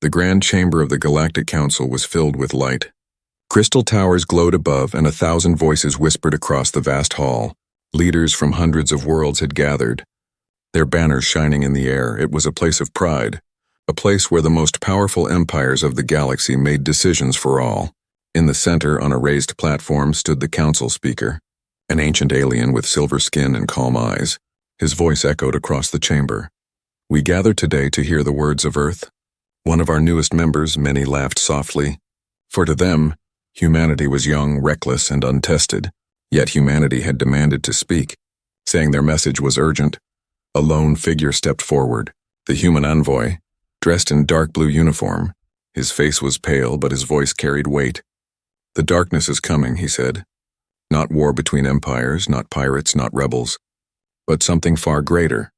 The grand chamber of the Galactic Council was filled with light. Crystal towers glowed above, and 1,000 voices whispered across the vast hall. Leaders from hundreds of worlds had gathered, their banners shining in the air. It was a place of pride, a place where the most powerful empires of the galaxy made decisions for all. In the center, on a raised platform, stood the council speaker, an ancient alien with silver skin and calm eyes. His voice echoed across the chamber. "We gather today to hear the words of Earth." One of our newest members, many laughed softly, for to them, humanity was young, reckless, and untested. Yet humanity had demanded to speak, saying their message was urgent. A lone figure stepped forward, the human envoy, dressed in dark blue uniform. His face was pale, but his voice carried weight. "The darkness is coming," he said. "Not war between empires, not pirates, not rebels, but something far greater.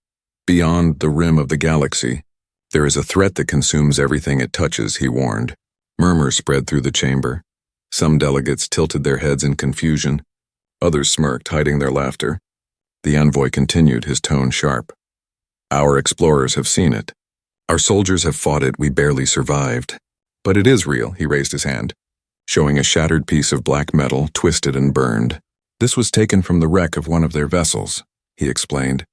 Beyond the rim of the galaxy, there is a threat that consumes everything it touches," he warned. Murmurs spread through the chamber. Some delegates tilted their heads in confusion. Others smirked, hiding their laughter. The envoy continued, his tone sharp. "Our explorers have seen it. Our soldiers have fought it. We barely survived. But it is real," he raised his hand, showing a shattered piece of black metal, twisted and burned. "This was taken from the wreck of one of their vessels," he explained.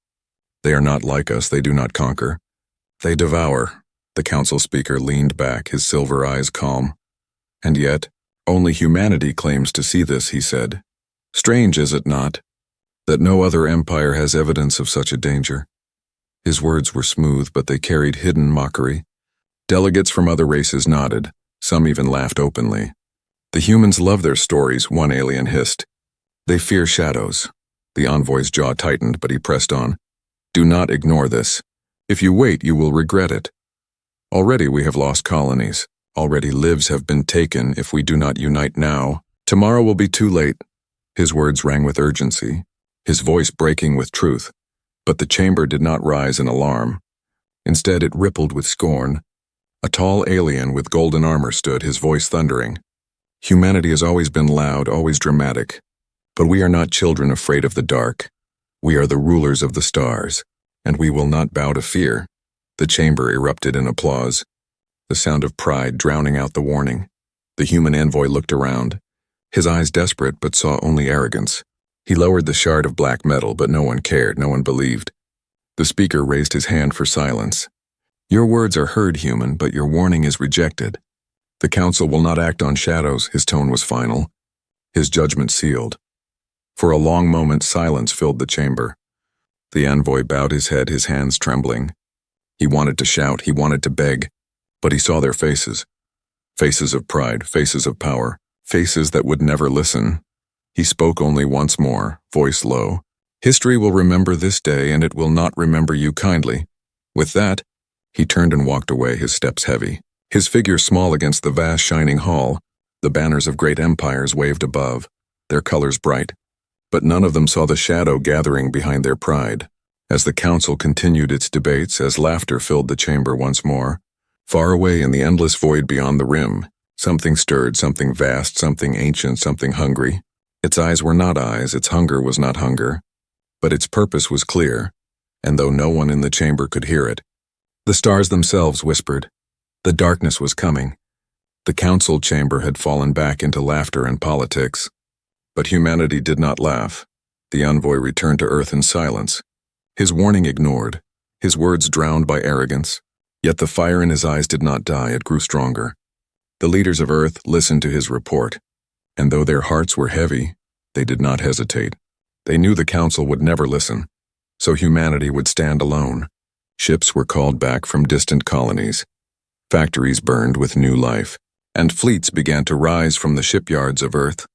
"They are not like us. They do not conquer. They devour." The council speaker leaned back, his silver eyes calm. "And yet, only humanity claims to see this," he said. "Strange, is it not, that no other empire has evidence of such a danger?" His words were smooth, but they carried hidden mockery. Delegates from other races nodded. Some even laughed openly. "The humans love their stories," one alien hissed. "They fear shadows." The envoy's jaw tightened, but he pressed on. "Do not ignore this. If you wait, you will regret it. Already we have lost colonies. Already lives have been taken. If we do not unite now, tomorrow will be too late." His words rang with urgency, his voice breaking with truth. But the chamber did not rise in alarm. Instead, it rippled with scorn. A tall alien with golden armor stood, his voice thundering. "Humanity has always been loud, always dramatic. But we are not children afraid of the dark. We are the rulers of the stars, and we will not bow to fear." The chamber erupted in applause, the sound of pride drowning out the warning. The human envoy looked around, his eyes desperate but saw only arrogance. He lowered the shard of black metal, but no one cared, no one believed. The speaker raised his hand for silence. "Your words are heard, human, but your warning is rejected. The council will not act on shadows." His tone was final, his judgment sealed. For a long moment, silence filled the chamber. The envoy bowed his head, his hands trembling. He wanted to shout, he wanted to beg, but he saw their faces. Faces of pride, faces of power, faces that would never listen. He spoke only once more, voice low. "History will remember this day, and it will not remember you kindly." With that, he turned and walked away, his steps heavy. His figure small against the vast shining hall. The banners of great empires waved above, their colors bright. But none of them saw the shadow gathering behind their pride. As the council continued its debates, as laughter filled the chamber once more, far away in the endless void beyond the rim, something stirred, something vast, something ancient, something hungry. Its eyes were not eyes, its hunger was not hunger, but its purpose was clear, and though no one in the chamber could hear it, the stars themselves whispered. The darkness was coming. The council chamber had fallen back into laughter and politics. But humanity did not laugh. The envoy returned to Earth in silence, his warning ignored, his words drowned by arrogance. Yet the fire in his eyes did not die, it grew stronger. The leaders of Earth listened to his report, and though their hearts were heavy, they did not hesitate. They knew the council would never listen, so humanity would stand alone. Ships were called back from distant colonies. Factories burned with new life, and fleets began to rise from the shipyards of Earth.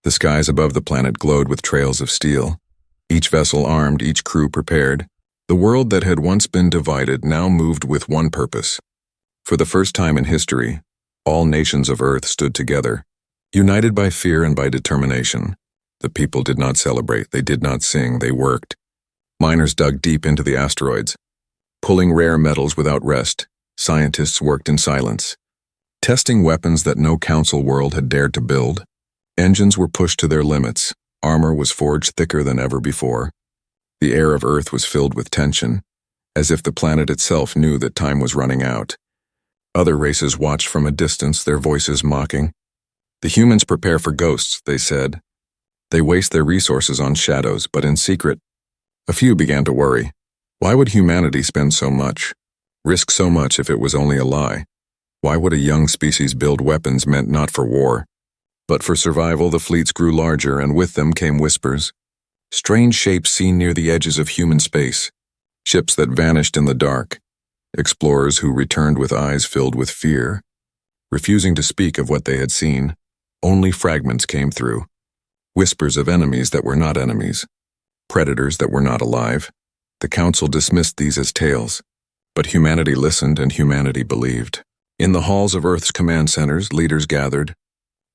The skies above the planet glowed with trails of steel, each vessel armed, each crew prepared. The world that had once been divided now moved with one purpose. For the first time in history, all nations of Earth stood together, united by fear and by determination. The people did not celebrate, they did not sing, they worked. Miners dug deep into the asteroids, pulling rare metals without rest. Scientists worked in silence, testing weapons that no council world had dared to build. Engines were pushed to their limits, armor was forged thicker than ever before. The air of Earth was filled with tension, as if the planet itself knew that time was running out. Other races watched from a distance, their voices mocking. The humans prepare for ghosts, they said. They waste their resources on shadows, but in secret. A few began to worry. Why would humanity spend so much? Risk so much if it was only a lie? Why would a young species build weapons meant not for war? But for survival, the fleets grew larger, and with them came whispers. Strange shapes seen near the edges of human space. Ships that vanished in the dark. Explorers who returned with eyes filled with fear. Refusing to speak of what they had seen, only fragments came through. Whispers of enemies that were not enemies. Predators that were not alive. The Council dismissed these as tales. But humanity listened and humanity believed. In the halls of Earth's command centers, leaders gathered.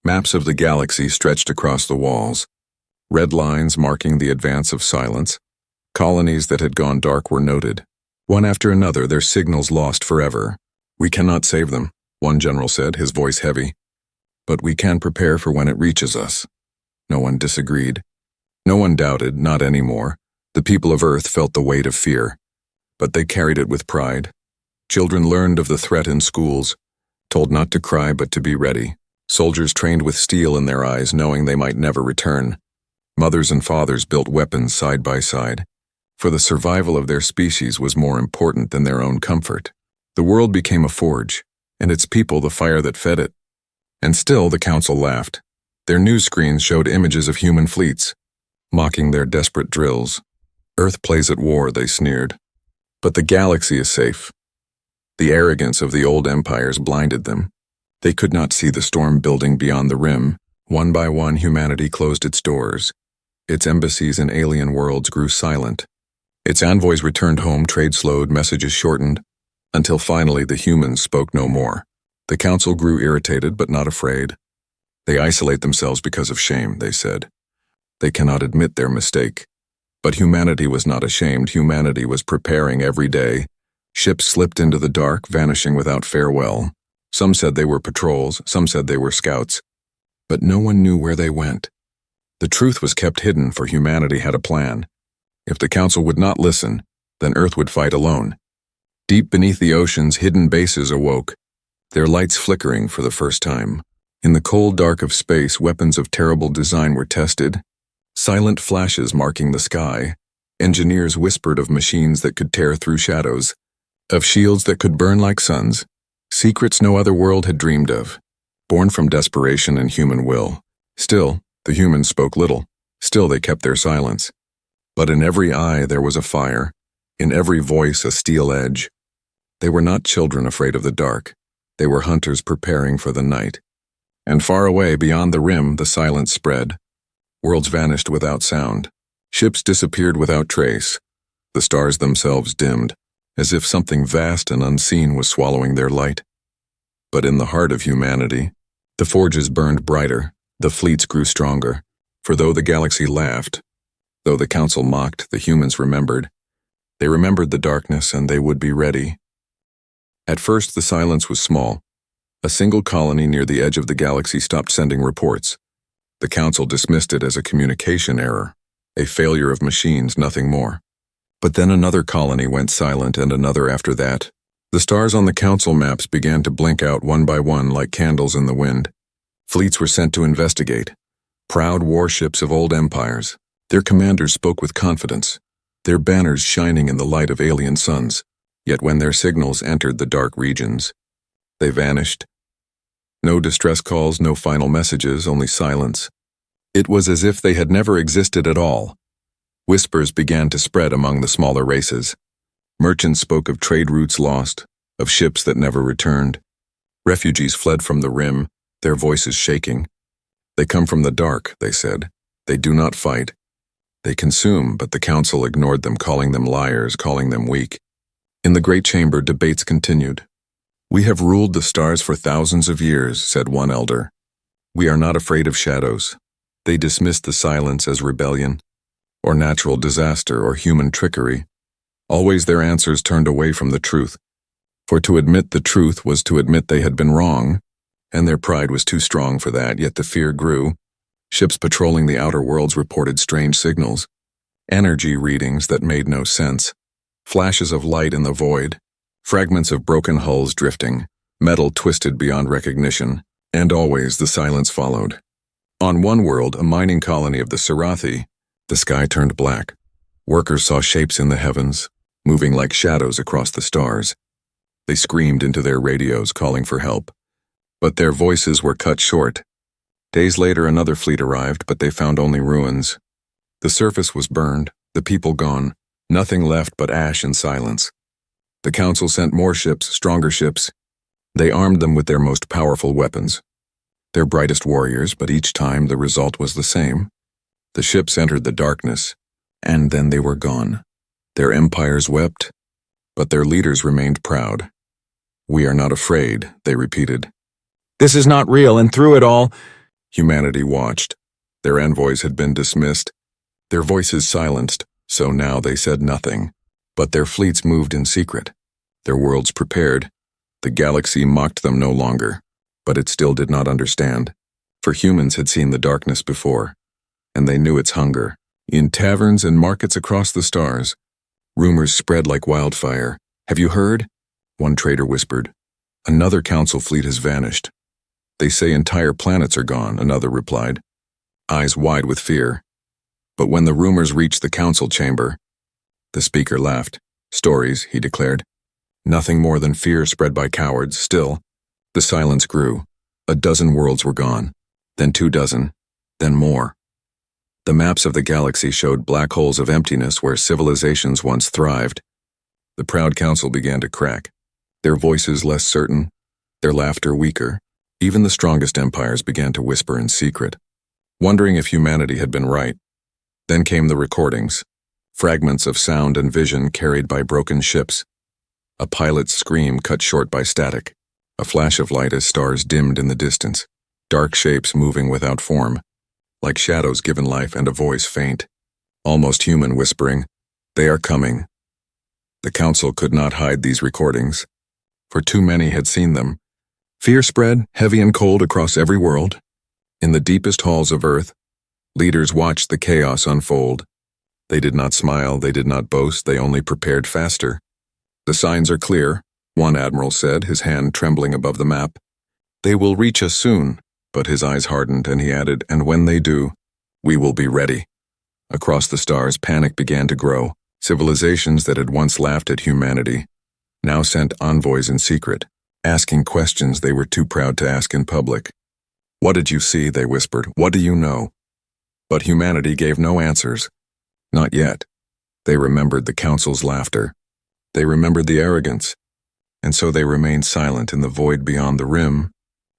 Maps of the galaxy stretched across the walls. Red lines marking the advance of silence. Colonies that had gone dark were noted. One after another, their signals lost forever. We cannot save them, one general said, his voice heavy. But we can prepare for when it reaches us. No one disagreed. No one doubted, not anymore. The people of Earth felt the weight of fear. But they carried it with pride. Children learned of the threat in schools, told not to cry but to be ready. Soldiers trained with steel in their eyes, knowing they might never return. Mothers and fathers built weapons side by side, for the survival of their species was more important than their own comfort. The world became a forge, and its people the fire that fed it. And still the Council laughed. Their news screens showed images of human fleets, mocking their desperate drills. Earth plays at war, they sneered. But the galaxy is safe. The arrogance of the old empires blinded them. They could not see the storm building beyond the rim. One by one, humanity closed its doors. Its embassies in alien worlds grew silent. Its envoys returned home, trade slowed, messages shortened, until finally the humans spoke no more. The Council grew irritated but not afraid. They isolate themselves because of shame, they said. They cannot admit their mistake. But humanity was not ashamed. Humanity was preparing every day. Ships slipped into the dark, vanishing without farewell. Some said they were patrols, some said they were scouts. But no one knew where they went. The truth was kept hidden, for humanity had a plan. If the Council would not listen, then Earth would fight alone. Deep beneath the oceans, hidden bases awoke, their lights flickering for the first time. In the cold dark of space, weapons of terrible design were tested. Silent flashes marking the sky. Engineers whispered of machines that could tear through shadows, of shields that could burn like suns, secrets no other world had dreamed of, born from desperation and human will. Still, the humans spoke little. Still, they kept their silence. But in every eye there was a fire, in every voice a steel edge. They were not children afraid of the dark. They were hunters preparing for the night. And far away, beyond the rim, the silence spread. Worlds vanished without sound. Ships disappeared without trace. The stars themselves dimmed, as if something vast and unseen was swallowing their light. But in the heart of humanity, the forges burned brighter, the fleets grew stronger. For though the galaxy laughed, though the Council mocked, the humans remembered. They remembered the darkness, and they would be ready. At first, the silence was small. A single colony near the edge of the galaxy stopped sending reports. The Council dismissed it as a communication error, a failure of machines, nothing more. But then another colony went silent, and another after that. The stars on the Council maps began to blink out one by one like candles in the wind. Fleets were sent to investigate. Proud warships of old empires. Their commanders spoke with confidence, their banners shining in the light of alien suns. Yet when their signals entered the dark regions, they vanished. No distress calls, no final messages, only silence. It was as if they had never existed at all. Whispers began to spread among the smaller races. Merchants spoke of trade routes lost, of ships that never returned. Refugees fled from the rim, their voices shaking. They come from the dark, they said. They do not fight. They consume, but the Council ignored them, calling them liars, calling them weak. In the great chamber, debates continued. We have ruled the stars for thousands of years, said one elder. We are not afraid of shadows. They dismissed the silence as rebellion, or natural disaster, or human trickery. Always their answers turned away from the truth. For to admit the truth was to admit they had been wrong, and their pride was too strong for that, yet the fear grew. Ships patrolling the outer worlds reported strange signals, energy readings that made no sense, flashes of light in the void, fragments of broken hulls drifting, metal twisted beyond recognition, and always the silence followed. On one world, a mining colony of the Sarathi, the sky turned black. Workers saw shapes in the heavens, moving like shadows across the stars. They screamed into their radios, calling for help. But their voices were cut short. Days later, another fleet arrived, but they found only ruins. The surface was burned, the people gone, nothing left but ash and silence. The council sent more ships, stronger ships. They armed them with their most powerful weapons. Their brightest warriors, but each time the result was the same. The ships entered the darkness, and then they were gone. Their empires wept, but their leaders remained proud. "We are not afraid," they repeated. "This is not real, and through it all," humanity watched. Their envoys had been dismissed, their voices silenced, so now they said nothing. But their fleets moved in secret, their worlds prepared. The galaxy mocked them no longer, but it still did not understand. For humans had seen the darkness before, and they knew its hunger. In taverns and markets across the stars, rumors spread like wildfire. "Have you heard?" one trader whispered. "Another council fleet has vanished." "They say entire planets are gone," another replied, eyes wide with fear. But when the rumors reached the council chamber, the speaker laughed. "Stories," he declared. "Nothing more than fear spread by cowards." Still, the silence grew. A dozen worlds were gone, then 24, then more. The maps of the galaxy showed black holes of emptiness where civilizations once thrived. The proud council began to crack, their voices less certain, their laughter weaker. Even the strongest empires began to whisper in secret, wondering if humanity had been right. Then came the recordings, fragments of sound and vision carried by broken ships. A pilot's scream cut short by static, a flash of light as stars dimmed in the distance, dark shapes moving without form, like shadows given life, and a voice faint, almost human, whispering, "They are coming." The council could not hide these recordings, for too many had seen them. Fear spread, heavy and cold, across every world. In the deepest halls of Earth, leaders watched the chaos unfold. They did not smile, they did not boast, they only prepared faster. "The signs are clear," one admiral said, his hand trembling above the map. "They will reach us soon," but his eyes hardened, and he added, "And when they do, we will be ready." Across the stars, panic began to grow. Civilizations that had once laughed at humanity now sent envoys in secret, asking questions they were too proud to ask in public. "What did you see?" they whispered. "What do you know?" But humanity gave no answers. Not yet. They remembered the council's laughter. They remembered the arrogance. And so they remained silent in the void beyond the rim.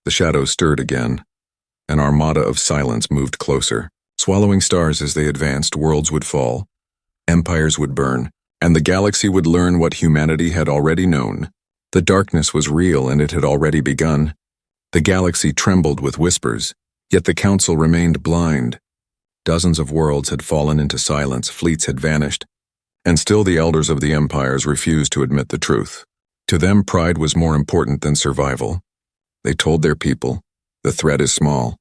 The shadows stirred again. An armada of silence moved closer. Swallowing stars as they advanced, worlds would fall. Empires would burn, and the galaxy would learn what humanity had already known. The darkness was real, and it had already begun. The galaxy trembled with whispers, yet the council remained blind. Dozens of worlds had fallen into silence, fleets had vanished, and still the elders of the empires refused to admit the truth. To them, pride was more important than survival. They told their people, "The threat is small.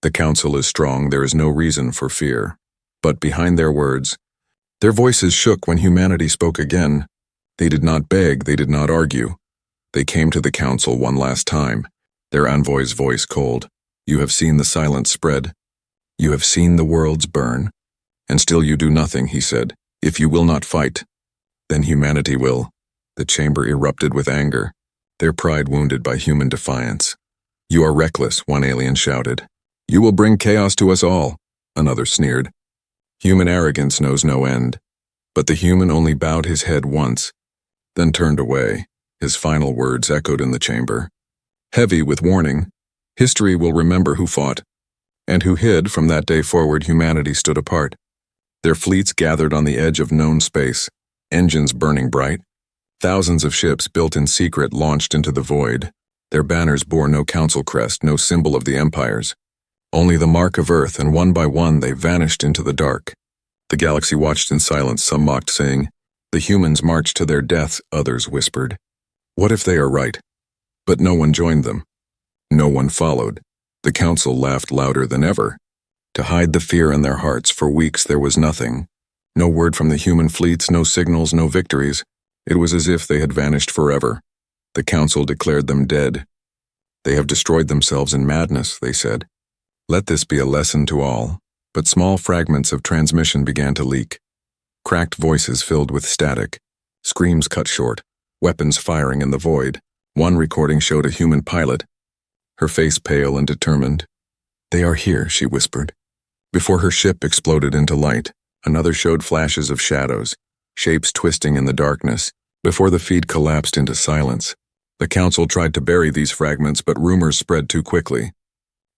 The council is strong, there is no reason for fear." But behind their words, their voices shook when humanity spoke again. They did not beg, they did not argue. They came to the council one last time, their envoy's voice cold. "You have seen the silence spread. You have seen the worlds burn. And still you do nothing," he said. "If you will not fight, then humanity will." The chamber erupted with anger, their pride wounded by human defiance. "You are reckless," one alien shouted. "You will bring chaos to us all," another sneered. Human arrogance knows no end. But the human only bowed his head once, then turned away. His final words echoed in the chamber, heavy with warning. History will remember who fought, and who hid. From that day forward, humanity stood apart. Their fleets gathered on the edge of known space, engines burning bright. Thousands of ships built in secret launched into the void. Their banners bore no council crest, no symbol of the empires, only the mark of Earth, and one by one they vanished into the dark. The galaxy watched in silence. Some mocked, saying, "The humans march to their death," others whispered, "What if they are right?" But no one joined them. No one followed. The council laughed louder than ever. To hide the fear in their hearts, for weeks there was nothing. No word from the human fleets, no signals, no victories. It was as if they had vanished forever. The council declared them dead. They have destroyed themselves in madness, they said. Let this be a lesson to all. But small fragments of transmission began to leak. Cracked voices filled with static. Screams cut short. Weapons firing in the void. One recording showed a human pilot, her face pale and determined. They are here, she whispered. Before her ship exploded into light, another showed flashes of shadows, shapes twisting in the darkness. Before the feed collapsed into silence, the council tried to bury these fragments, but rumors spread too quickly.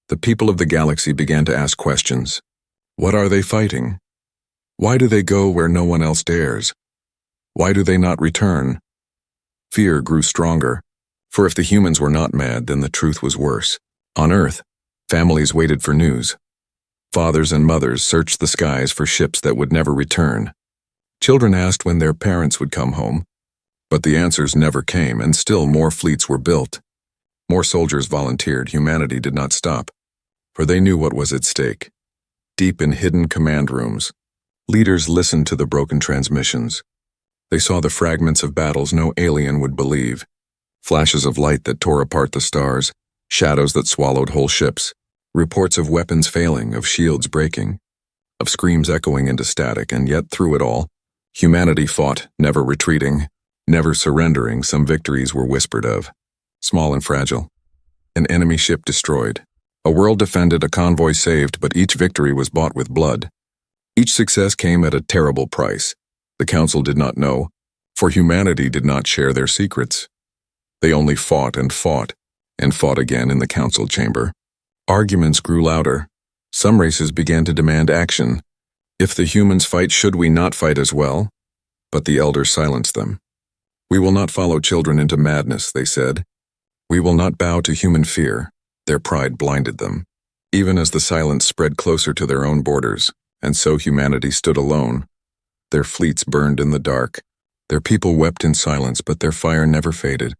The people of the galaxy began to ask questions. What are they fighting? Why do they go where no one else dares? Why do they not return? Fear grew stronger, for if the humans were not mad, then the truth was worse. On Earth, families waited for news. Fathers and mothers searched the skies for ships that would never return. Children asked when their parents would come home, but the answers never came, and still more fleets were built. More soldiers volunteered. Humanity did not stop, for they knew what was at stake. Deep in hidden command rooms, leaders listened to the broken transmissions. They saw the fragments of battles no alien would believe. Flashes of light that tore apart the stars, shadows that swallowed whole ships, reports of weapons failing, of shields breaking, of screams echoing into static, and yet through it all, humanity fought, never retreating, never surrendering. Some victories were whispered of, small and fragile. An enemy ship destroyed. A world defended, a convoy saved, but each victory was bought with blood. Each success came at a terrible price. The council did not know, for humanity did not share their secrets. They only fought and fought, and fought again in the council chamber. Arguments grew louder. Some races began to demand action. If the humans fight, should we not fight as well? But the elders silenced them. We will not follow children into madness, they said. We will not bow to human fear. Their pride blinded them. Even as the silence spread closer to their own borders, and so humanity stood alone. Their fleets burned in the dark. Their people wept in silence, but their fire never faded.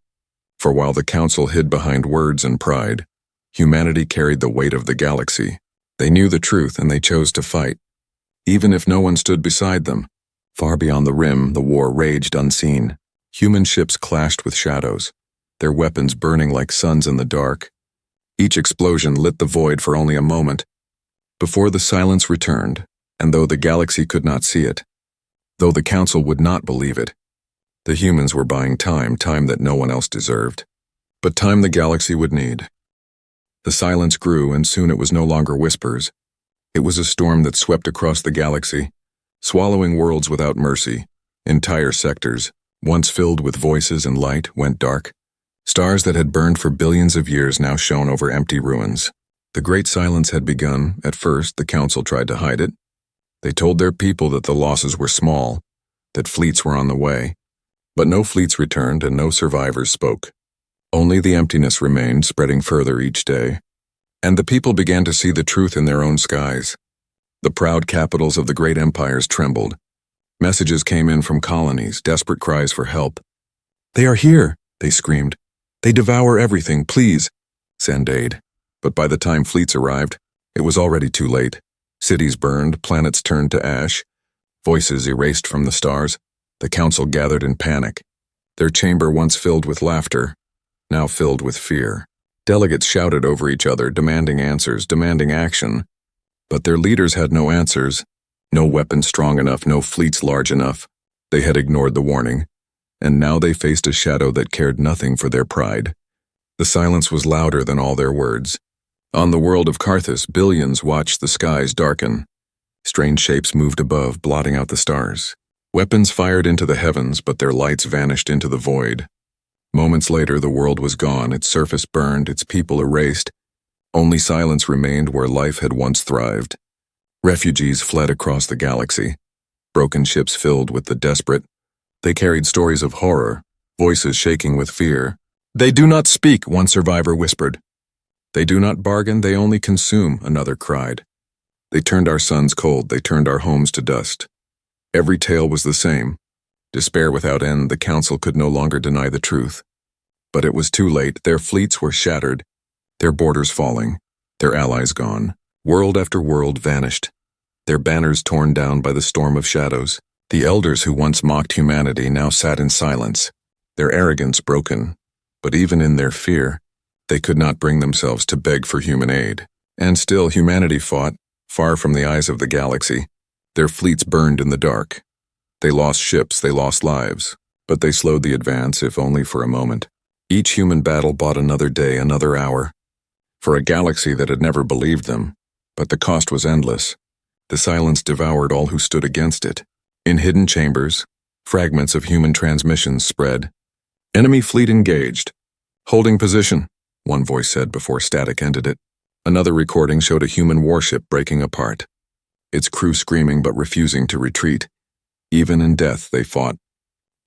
For while the council hid behind words and pride, humanity carried the weight of the galaxy. They knew the truth, and they chose to fight. Even if no one stood beside them, far beyond the rim, the war raged unseen. Human ships clashed with shadows, their weapons burning like suns in the dark. Each explosion lit the void for only a moment, before the silence returned, and though the galaxy could not see it, though the council would not believe it, the humans were buying time that no one else deserved, but time the galaxy would need. The silence grew, and soon it was no longer whispers. It was a storm that swept across the galaxy, swallowing worlds without mercy. Entire sectors, once filled with voices and light, went dark. Stars that had burned for billions of years now shone over empty ruins. The great silence had begun. At first, the council tried to hide it. They told their people that the losses were small, that fleets were on the way. But no fleets returned, and no survivors spoke. Only the emptiness remained, spreading further each day. And the people began to see the truth in their own skies. The proud capitals of the great empires trembled. Messages came in from colonies, desperate cries for help. They are here, they screamed. They devour everything, please, send aid. But by the time fleets arrived, it was already too late. Cities burned, planets turned to ash, voices erased from the stars. The council gathered in panic. Their chamber, once filled with laughter, now filled with fear. Delegates shouted over each other, demanding answers, demanding action. But their leaders had no answers, no weapons strong enough, no fleets large enough. They had ignored the warning, and now they faced a shadow that cared nothing for their pride. The silence was louder than all their words. On the world of Carthus, billions watched the skies darken. Strange shapes moved above, blotting out the stars. Weapons fired into the heavens, but their lights vanished into the void. Moments later, the world was gone, its surface burned, its people erased. Only silence remained where life had once thrived. Refugees fled across the galaxy. Broken ships filled with the desperate. They carried stories of horror, voices shaking with fear. They do not speak, one survivor whispered. They do not bargain, they only consume, another cried. They turned our suns cold, they turned our homes to dust. Every tale was the same. Despair without end, the council could no longer deny the truth. But it was too late. Their fleets were shattered, their borders falling, their allies gone. World after world vanished, their banners torn down by the storm of shadows. The elders who once mocked humanity now sat in silence, their arrogance broken, But even in their fear, they could not bring themselves to beg for human aid. And still humanity fought, far from the eyes of the galaxy. Their fleets burned in the dark. They lost ships, they lost lives, but they slowed the advance, if only for a moment. Each human battle bought another day, another hour, for a galaxy that had never believed them. But the cost was endless. The silence devoured all who stood against it. In hidden chambers, fragments of human transmissions spread. Enemy fleet engaged. Holding position, one voice said before static ended it. Another recording showed a human warship breaking apart, its crew screaming but refusing to retreat. Even in death, they fought,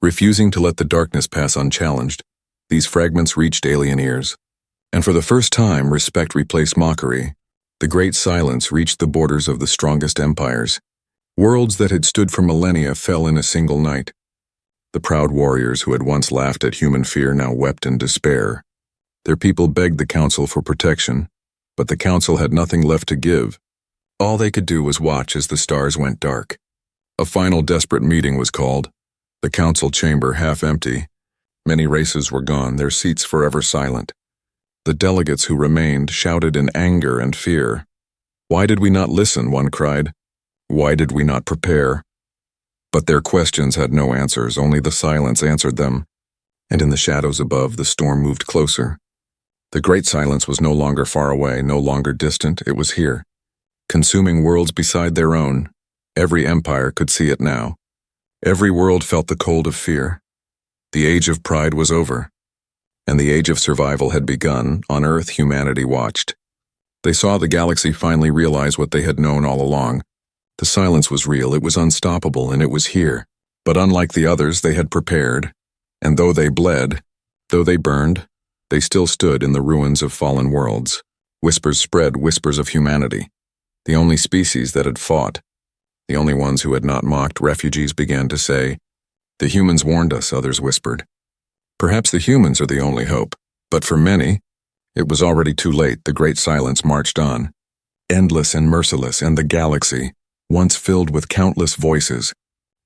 refusing to let the darkness pass unchallenged. These fragments reached alien ears, and for the first time, respect replaced mockery. The great silence reached the borders of the strongest empires. Worlds that had stood for millennia fell in a single night. The proud warriors who had once laughed at human fear now wept in despair. Their people begged the Council for protection, but the Council had nothing left to give. All they could do was watch as the stars went dark. A final desperate meeting was called, the Council chamber half empty. Many races were gone, their seats forever silent. The delegates who remained shouted in anger and fear. "Why did we not listen?" one cried. "Why did we not prepare?" But their questions had no answers, only the silence answered them. And in the shadows above, the storm moved closer. The great silence was no longer far away, no longer distant, it was here, consuming worlds beside their own. Every empire could see it now. Every world felt the cold of fear. The age of pride was over, and the age of survival had begun. On Earth, humanity watched. They saw the galaxy finally realize what they had known all along. The silence was real, it was unstoppable, and it was here. But unlike the others, they had prepared, and though they bled, though they burned, they still stood in the ruins of fallen worlds. Whispers spread, whispers of humanity. The only species that had fought, the only ones who had not mocked. Refugees began to say, "The humans warned us," others whispered. Perhaps the humans are the only hope, but for many, it was already too late. The great silence marched on, endless and merciless, and the galaxy, once filled with countless voices,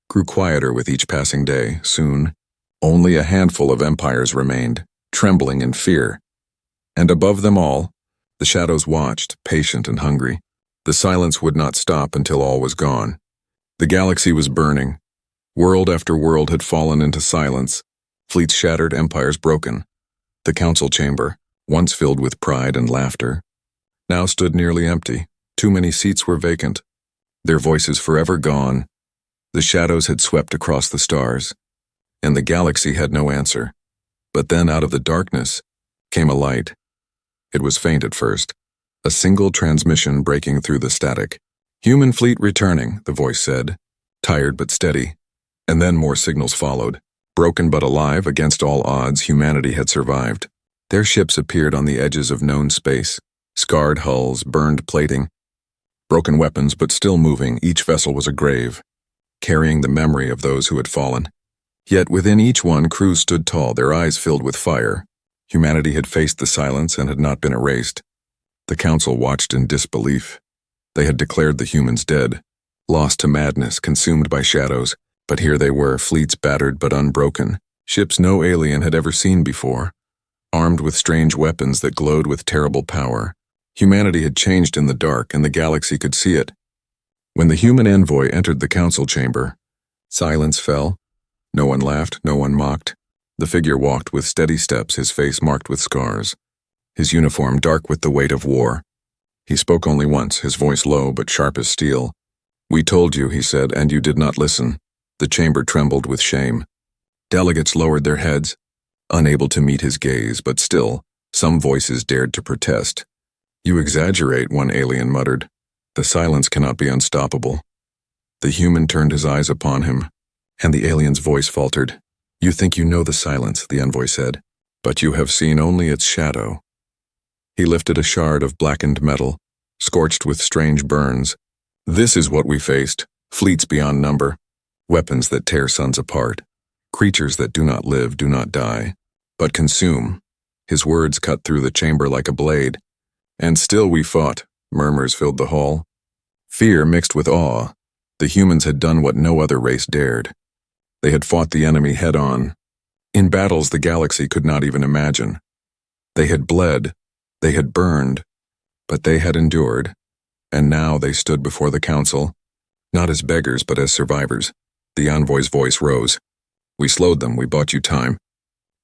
grew quieter with each passing day. Soon, only a handful of empires remained, trembling in fear. And above them all, the shadows watched, patient and hungry. The silence would not stop until all was gone. The galaxy was burning. World after world had fallen into silence, fleets shattered, empires broken. The council chamber, once filled with pride and laughter, now stood nearly empty. Too many seats were vacant, their voices forever gone. The shadows had swept across the stars, and the galaxy had no answer. But then out of the darkness came a light. It was faint at first, a single transmission breaking through the static. "Human fleet returning," the voice said, tired but steady. And then more signals followed. Broken but alive, against all odds, humanity had survived. Their ships appeared on the edges of known space, scarred hulls, burned plating, broken weapons, but still moving. Each vessel was a grave, carrying the memory of those who had fallen. Yet within each one, crews stood tall, their eyes filled with fire. Humanity had faced the silence and had not been erased. The council watched in disbelief. They had declared the humans dead, lost to madness, consumed by shadows. But here they were, fleets battered but unbroken, ships no alien had ever seen before, armed with strange weapons that glowed with terrible power. Humanity had changed in the dark, and the galaxy could see it. When the human envoy entered the council chamber, silence fell. No one laughed, no one mocked. The figure walked with steady steps, his face marked with scars, his uniform dark with the weight of war. He spoke only once, his voice low but sharp as steel. "We told you," he said, "and you did not listen." The chamber trembled with shame. Delegates lowered their heads, unable to meet his gaze, but still, some voices dared to protest. "You exaggerate," one alien muttered. "The silence cannot be unstoppable." The human turned his eyes upon him, and the alien's voice faltered. "You think you know the silence," the envoy said, "but you have seen only its shadow." He lifted a shard of blackened metal, scorched with strange burns. "This is what we faced, fleets beyond number, weapons that tear suns apart, creatures that do not live, do not die, but consume." His words cut through the chamber like a blade. "And still we fought," murmurs filled the hall. Fear mixed with awe. The humans had done what no other race dared. They had fought the enemy head-on, In battles the galaxy could not even imagine. They had bled, they had burned, but they had endured, and now they stood before the council, not as beggars but as survivors. The envoy's voice rose. We slowed them, we bought you time,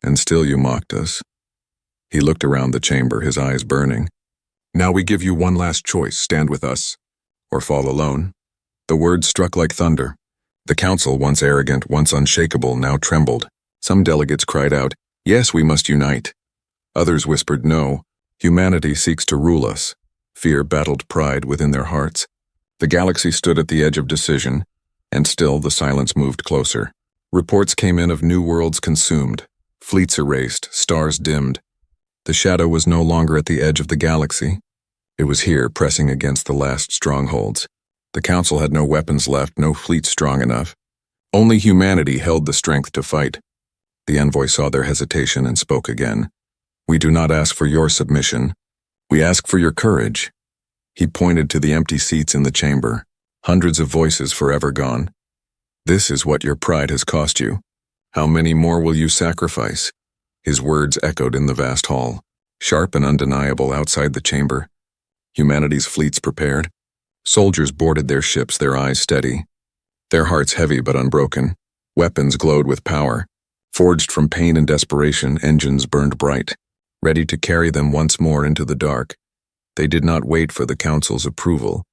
and still you mocked us. He looked around the chamber, his eyes burning. Now we give you one last choice, stand with us, or fall alone. The words struck like thunder. The council, once arrogant, once unshakable, now trembled. Some delegates cried out, yes, we must unite. Others whispered, no, humanity seeks to rule us. Fear battled pride within their hearts. The galaxy stood at the edge of decision, and still the silence moved closer. Reports came in of new worlds consumed, fleets erased, stars dimmed. The shadow was no longer at the edge of the galaxy. It was here, pressing against the last strongholds. The council had no weapons left, no fleet strong enough. Only humanity held the strength to fight. The envoy saw their hesitation and spoke again. We do not ask for your submission. We ask for your courage. He pointed to the empty seats in the chamber, hundreds of voices forever gone. This is what your pride has cost you. How many more will you sacrifice? His words echoed in the vast hall, sharp and undeniable outside the chamber. Humanity's fleets prepared. Soldiers boarded their ships, their eyes steady. Their hearts heavy but unbroken. Weapons glowed with power. Forged from pain and desperation, engines burned bright, ready to carry them once more into the dark. They did not wait for the council's approval.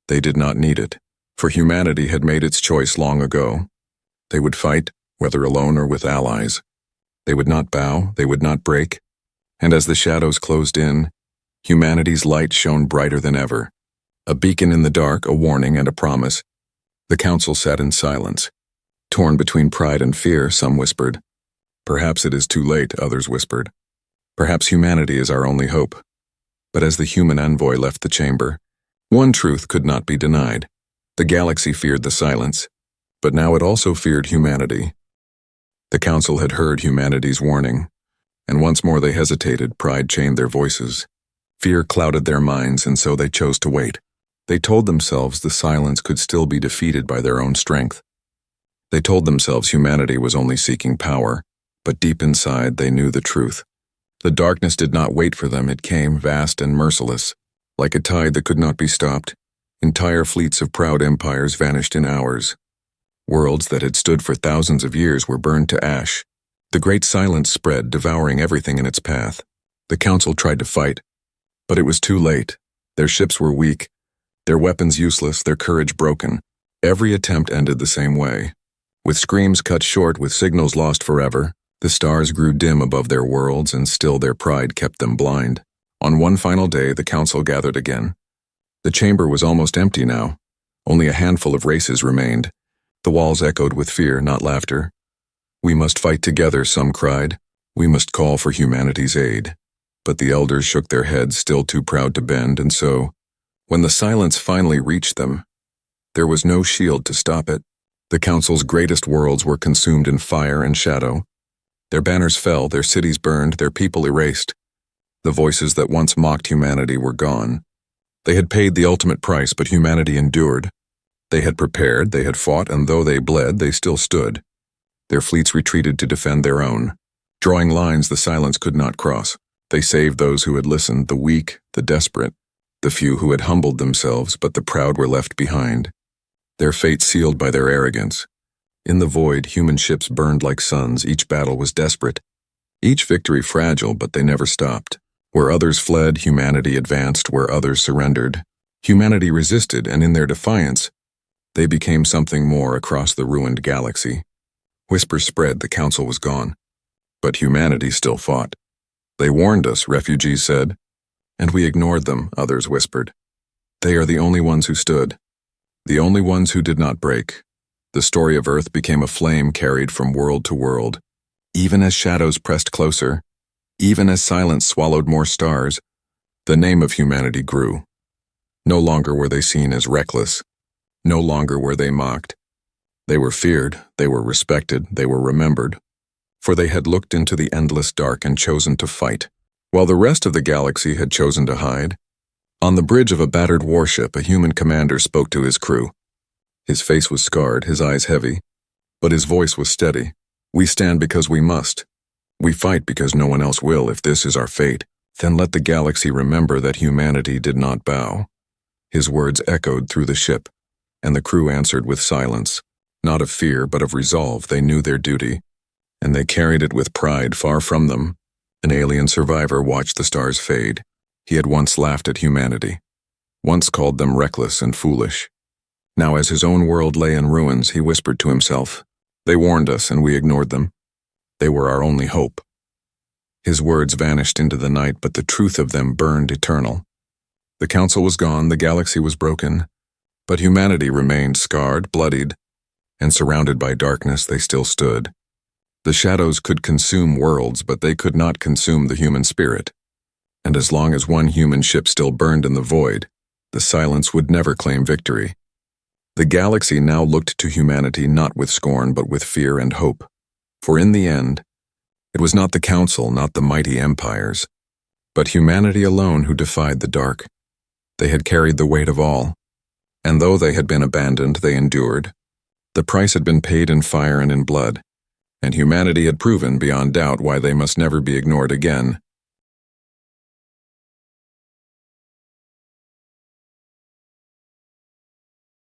They did not need it, for humanity had made its choice long ago. They would fight, whether alone or with allies. They would not bow, they would not break. And as the shadows closed in, humanity's light shone brighter than ever. A beacon in the dark, a warning and a promise. The council sat in silence. Torn between pride and fear, some whispered. Perhaps it is too late, others whispered. Perhaps humanity is our only hope. But as the human envoy left the chamber, one truth could not be denied. The galaxy feared the silence, but now it also feared humanity. The council had heard humanity's warning, and once more they hesitated, pride chained their voices. Fear clouded their minds, and so they chose to wait. They told themselves the silence could still be defeated by their own strength. They told themselves humanity was only seeking power, but deep inside they knew the truth. The darkness did not wait for them, it came vast and merciless. Like a tide that could not be stopped, entire fleets of proud empires vanished in hours. Worlds that had stood for thousands of years were burned to ash. The great silence spread, devouring everything in its path. The council tried to fight, but it was too late. Their ships were weak, their weapons useless, their courage broken. Every attempt ended the same way. With screams cut short, with signals lost forever, the stars grew dim above their worlds, and still their pride kept them blind. On one final day, the council gathered again. The chamber was almost empty now. Only a handful of races remained. The walls echoed with fear, not laughter. We must fight together, some cried. We must call for humanity's aid. But the elders shook their heads, still too proud to bend, and so, when the silence finally reached them, there was no shield to stop it. The council's greatest worlds were consumed in fire and shadow. Their banners fell, their cities burned, their people erased. The voices that once mocked humanity were gone. They had paid the ultimate price, but humanity endured. They had prepared, they had fought, and though they bled, they still stood. Their fleets retreated to defend their own. Drawing lines the silence could not cross. They saved those who had listened, the weak, the desperate, the few who had humbled themselves, but the proud were left behind. Their fate sealed by their arrogance. In the void, human ships burned like suns. Each battle was desperate. Each victory fragile, but they never stopped. Where others fled, humanity advanced. Where others surrendered, humanity resisted, and in their defiance, they became something more across the ruined galaxy. Whispers spread, the council was gone. But humanity still fought. They warned us, refugees said. And we ignored them, others whispered. They are the only ones who stood. The only ones who did not break. The story of Earth became a flame carried from world to world. Even as shadows pressed closer, even as silence swallowed more stars, the name of humanity grew. No longer were they seen as reckless. No longer were they mocked. They were feared, they were respected, they were remembered, for they had looked into the endless dark and chosen to fight, while the rest of the galaxy had chosen to hide. On the bridge of a battered warship, a human commander spoke to his crew. His face was scarred, his eyes heavy, but his voice was steady. We stand because we must. We fight because no one else will if this is our fate. Then let the galaxy remember that humanity did not bow. His words echoed through the ship, and the crew answered with silence. Not of fear, but of resolve. They knew their duty, and they carried it with pride far from them. An alien survivor watched the stars fade. He had once laughed at humanity, once called them reckless and foolish. Now, as his own world lay in ruins, he whispered to himself, "They warned us, and we ignored them. They were our only hope." His words vanished into the night, but the truth of them burned eternal. The council was gone, the galaxy was broken, but humanity remained scarred, bloodied, and surrounded by darkness. They still stood. The shadows could consume worlds, but they could not consume the human spirit. And as long as one human ship still burned in the void, the silence would never claim victory. The galaxy now looked to humanity not with scorn but with fear and hope. For in the end, it was not the council, not the mighty empires, but humanity alone who defied the dark. They had carried the weight of all, and though they had been abandoned, they endured. The price had been paid in fire and in blood, and humanity had proven beyond doubt why they must never be ignored again.